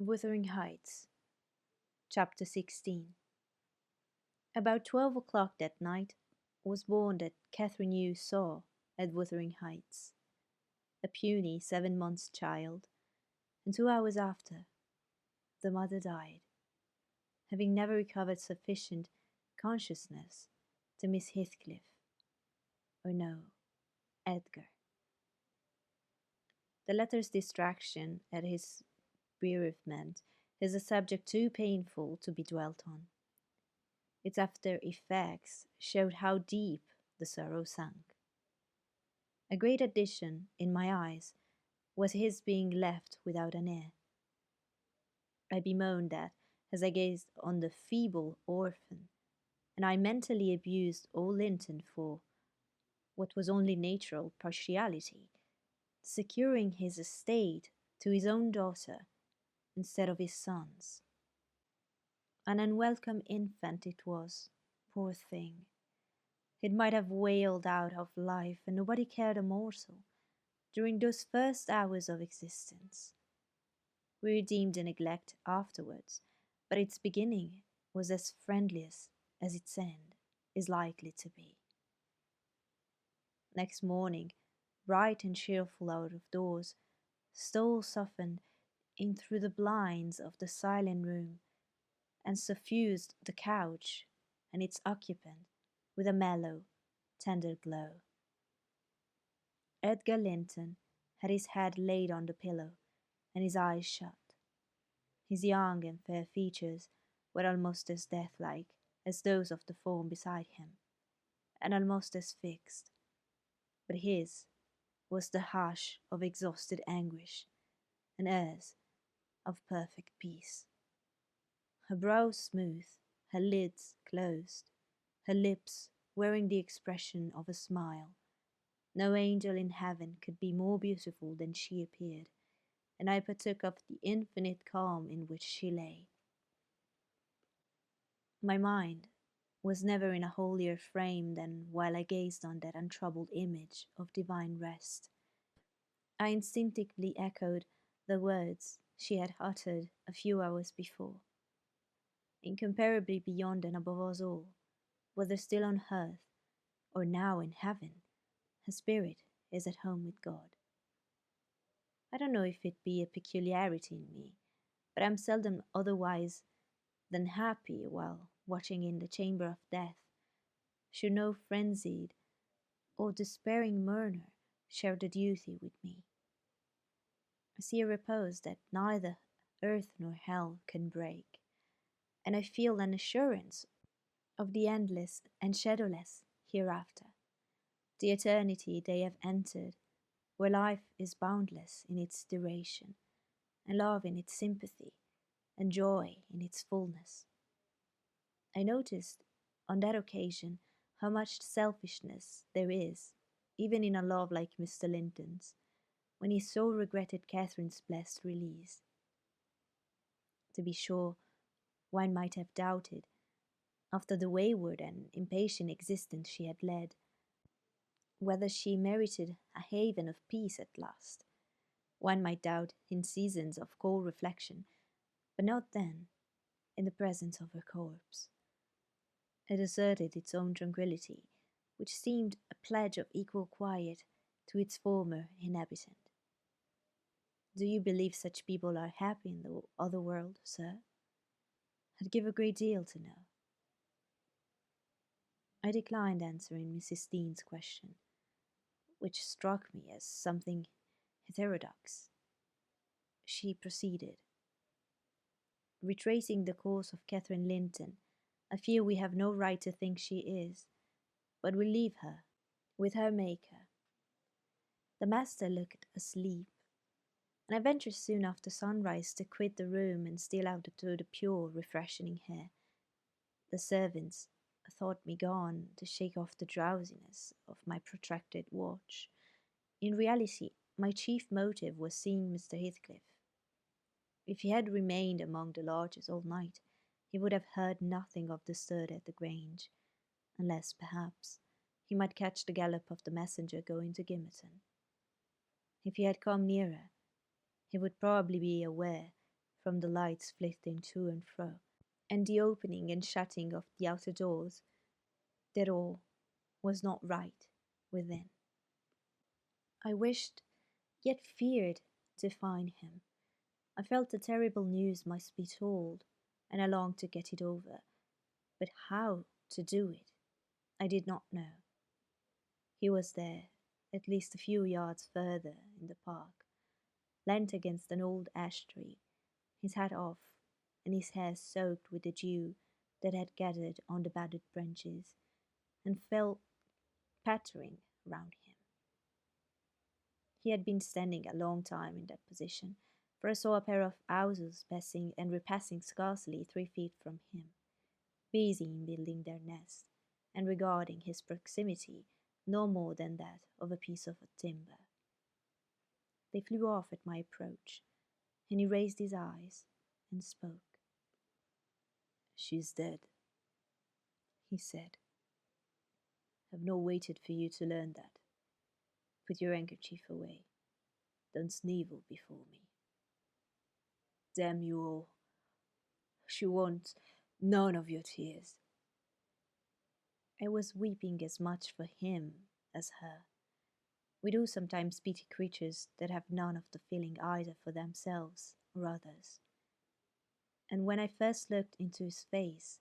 Wuthering Heights, Chapter 16. About 12 o'clock that night was born that Catherine Hughes saw at Wuthering Heights, a puny 7 months child, and 2 hours after, the mother died, having never recovered sufficient consciousness to miss Heathcliff, or no, Edgar. The latter's distraction at his bereavement is a subject too painful to be dwelt on. Its after effects showed how deep the sorrow sank. A great addition, in my eyes, was his being left without an heir. I bemoaned that as I gazed on the feeble orphan, and I mentally abused old Linton for what was only natural partiality, securing his estate to his own daughter instead of his son's. An unwelcome infant it was, poor thing. It might have wailed out of life, and nobody cared a morsel, during those first hours of existence. We redeemed the neglect afterwards, but its beginning was as friendless as its end is likely to be. Next morning, bright and cheerful out of doors, stole softened in through the blinds of the silent room, and suffused the couch and its occupant with a mellow, tender glow. Edgar Linton had his head laid on the pillow and his eyes shut. His young and fair features were almost as death-like as those of the form beside him, and almost as fixed, but his was the hush of exhausted anguish, and hers of perfect peace. Her brow smooth, her lids closed, her lips wearing the expression of a smile. No angel in heaven could be more beautiful than she appeared, and I partook of the infinite calm in which she lay. My mind was never in a holier frame than while I gazed on that untroubled image of divine rest. I instinctively echoed the words she had uttered a few hours before. Incomparably beyond and above us all, whether still on earth or now in heaven, her spirit is at home with God. I don't know if it be a peculiarity in me, but I'm seldom otherwise than happy while watching in the chamber of death, should no frenzied or despairing mourner share the duty with me. I see a repose that neither earth nor hell can break, and I feel an assurance of the endless and shadowless hereafter, the eternity they have entered, where life is boundless in its duration, and love in its sympathy, and joy in its fullness. I noticed on that occasion how much selfishness there is, even in a love like Mr. Linton's, when he so regretted Catherine's blessed release. To be sure, one might have doubted, after the wayward and impatient existence she had led, whether she merited a haven of peace at last. One might doubt in seasons of cold reflection, but not then, in the presence of her corpse. It asserted its own tranquillity, which seemed a pledge of equal quiet to its former inhabitant. Do you believe such people are happy in the other world, sir? I'd give a great deal to know. I declined answering Mrs. Dean's question, which struck me as something heterodox. She proceeded. Retracing the course of Catherine Linton, I fear we have no right to think she is, but we leave her with her Maker. The master looked asleep, and I ventured soon after sunrise to quit the room and steal out into the pure, refreshing air. The servants thought me gone to shake off the drowsiness of my protracted watch. In reality, my chief motive was seeing Mr. Heathcliff. If he had remained among the lodgers all night, he would have heard nothing of the stir at the Grange, unless, perhaps, he might catch the gallop of the messenger going to Gimmerton. If he had come nearer, he would probably be aware, from the lights flitting to and fro, and the opening and shutting of the outer doors, that all was not right within. I wished, yet feared, to find him. I felt the terrible news must be told, and I longed to get it over, but how to do it I did not know. He was there, at least a few yards further in the park, leant against an old ash tree, his hat off, and his hair soaked with the dew that had gathered on the budded branches and fell pattering round him. He had been standing a long time in that position, for I saw a pair of owls passing and repassing scarcely 3 feet from him, busy in building their nest, and regarding his proximity no more than that of a piece of timber. They flew off at my approach, and he raised his eyes and spoke. "She's dead," he said. "I've not waited for you to learn that. Put your handkerchief away. Don't snivel before me. Damn you all. She wants none of your tears." I was weeping as much for him as her. We do sometimes pity creatures that have none of the feeling either for themselves or others. And when I first looked into his face,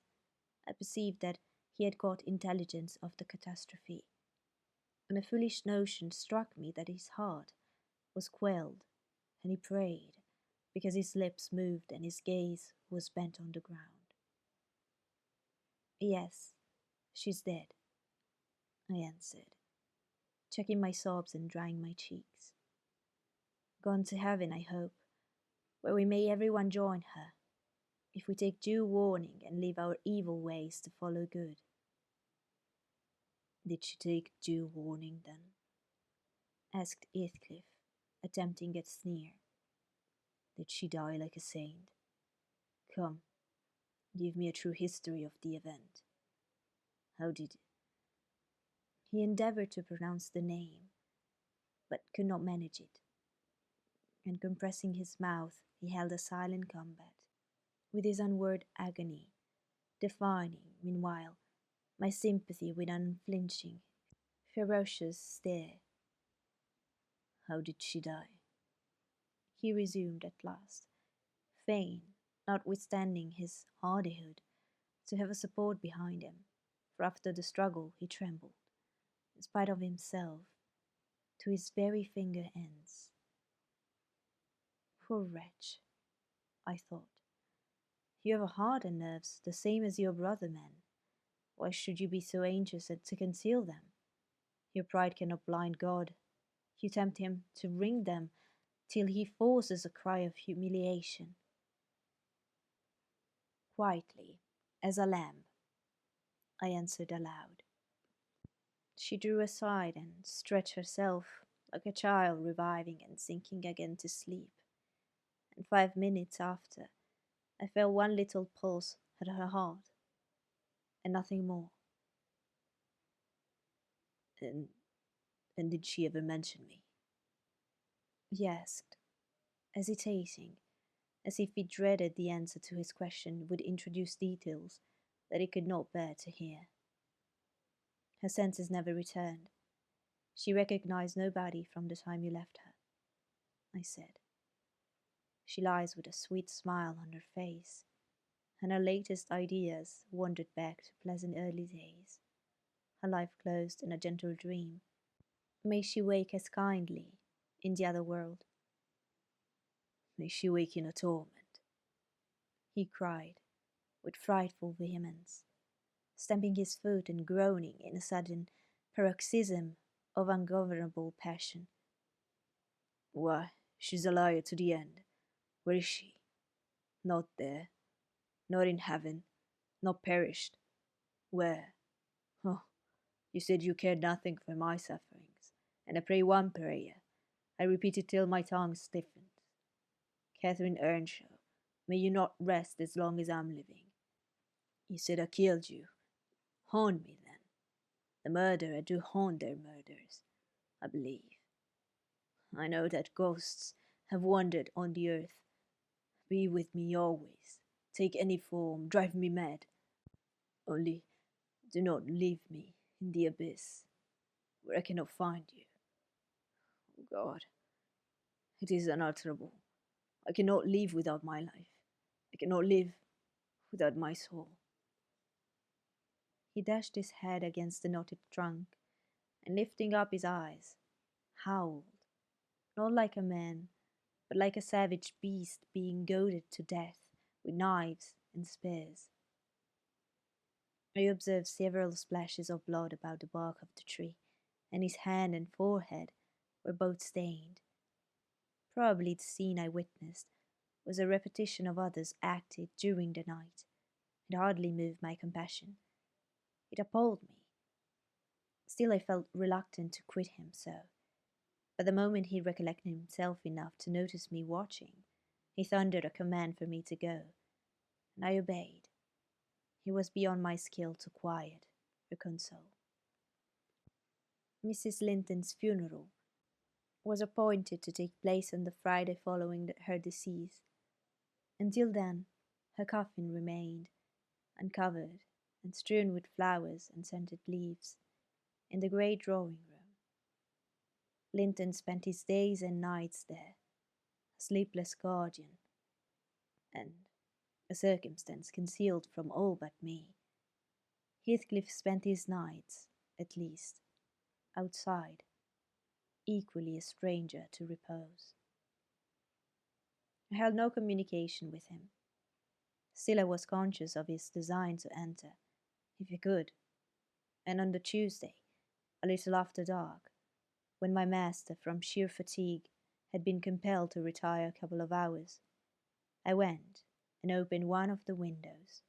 I perceived that he had got intelligence of the catastrophe, and a foolish notion struck me that his heart was quelled, and he prayed, because his lips moved and his gaze was bent on the ground. "Yes, she's dead," I answered, checking my sobs and drying my cheeks. "Gone to heaven, I hope, where we may everyone join her, if we take due warning and leave our evil ways to follow good." "Did she take due warning, then?" asked Heathcliff, attempting a sneer. "Did she die like a saint? Come, give me a true history of the event. How did—" He endeavoured to pronounce the name, but could not manage it, and compressing his mouth, he held a silent combat with his unword agony, defining, meanwhile, my sympathy with an unflinching, ferocious stare. "How did she die?" he resumed at last, fain, notwithstanding his hardihood, to have a support behind him, for after the struggle he trembled, in spite of himself, to his very finger ends. Poor wretch, I thought. You have a heart and nerves the same as your brother man. Why should you be so anxious to conceal them? Your pride cannot blind God. You tempt him to wring them till he forces a cry of humiliation. Quietly, as a lamb, I answered aloud. She drew aside and stretched herself like a child reviving and sinking again to sleep, and 5 minutes after I felt one little pulse at her heart, and nothing more. And, and did she ever mention me?" he asked, hesitating, as if he dreaded the answer to his question would introduce details that he could not bear to hear. "Her senses never returned. She recognized nobody from the time you left her," I said. "She lies with a sweet smile on her face, and her latest ideas wandered back to pleasant early days. Her life closed in a gentle dream. May she wake as kindly in the other world." "May she wake in a torment," he cried, with frightful vehemence, stamping his foot and groaning in a sudden paroxysm of ungovernable passion. "Why, she's a liar to the end. Where is she? Not there, not in heaven, not perished. Where? Oh, you said you cared nothing for my sufferings, and I pray one prayer. I repeat it till my tongue stiffens. Catherine Earnshaw, may you not rest as long as I'm living. You said I killed you. Haunt me, then. The murderer do haunt their murders, I believe. I know that ghosts have wandered on the earth, Be with me always. Take any form, drive me mad. Only do not leave me in the abyss, where I cannot find you. Oh God, it is unutterable. I cannot live without my life. I cannot live without my soul. He dashed his head against the knotted trunk, and lifting up his eyes, howled, not like a man, but like a savage beast being goaded to death with knives and spears. I observed several splashes of blood about the bark of the tree, and his hand and forehead were both stained. Probably the scene I witnessed was a repetition of others acted during the night. It hardly moved my compassion. It appalled me. Still I felt reluctant to quit him so. But the moment he recollected himself enough to notice me watching, he thundered a command for me to go, and I obeyed. He was beyond my skill to quiet or console. Mrs. Linton's funeral was appointed to take place on the Friday following her decease. Until then, her coffin remained uncovered and strewn with flowers and scented leaves in the great drawing room. Linton spent his days and nights there, a sleepless guardian, and a circumstance concealed from all but me. Heathcliff spent his nights, at least, outside, equally a stranger to repose. I held no communication with him. Still I was conscious of his design to enter, if he could, and on the Tuesday, a little after dark, when my master, from sheer fatigue, had been compelled to retire a couple of hours, I went and opened one of the windows,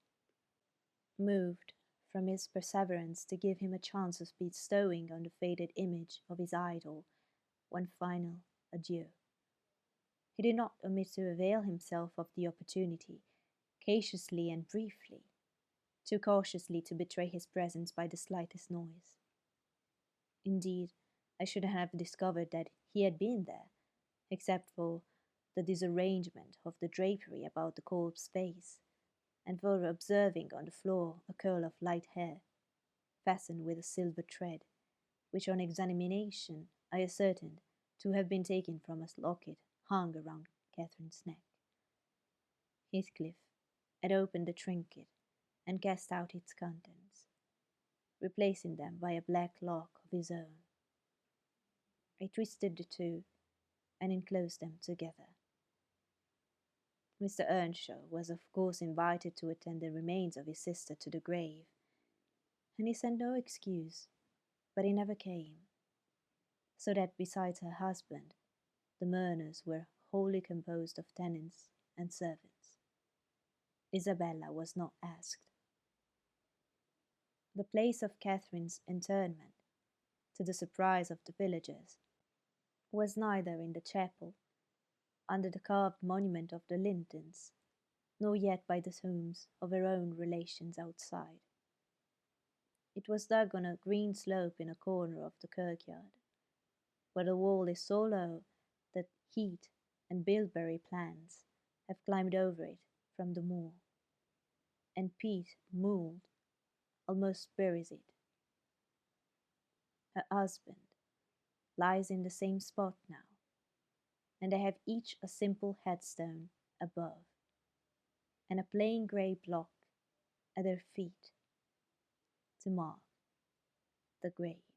moved from his perseverance to give him a chance of bestowing on the faded image of his idol one final adieu. He did not omit to avail himself of the opportunity, cautiously and briefly, too cautiously to betray his presence by the slightest noise. Indeed, I should have discovered that he had been there, except for the disarrangement of the drapery about the corpse's face, and for observing on the floor a curl of light hair, fastened with a silver thread, which on examination I ascertained to have been taken from a locket hung around Catherine's neck. Heathcliff had opened the trinket and cast out its contents, replacing them by a black lock of his own. I twisted the two and enclosed them together. Mr. Earnshaw was of course invited to attend the remains of his sister to the grave, and he sent no excuse, but he never came, so that besides her husband, the mourners were wholly composed of tenants and servants. Isabella was not asked. The place of Catherine's interment, to the surprise of the villagers, was neither in the chapel, under the carved monument of the Lintons, nor yet by the tombs of her own relations outside. It was dug on a green slope in a corner of the kirkyard, where the wall is so low that heath and bilberry plants have climbed over it from the moor, and peat mould almost buries it. Her husband lies in the same spot now, and they have each a simple headstone above, and a plain grey block at their feet to mark the grave.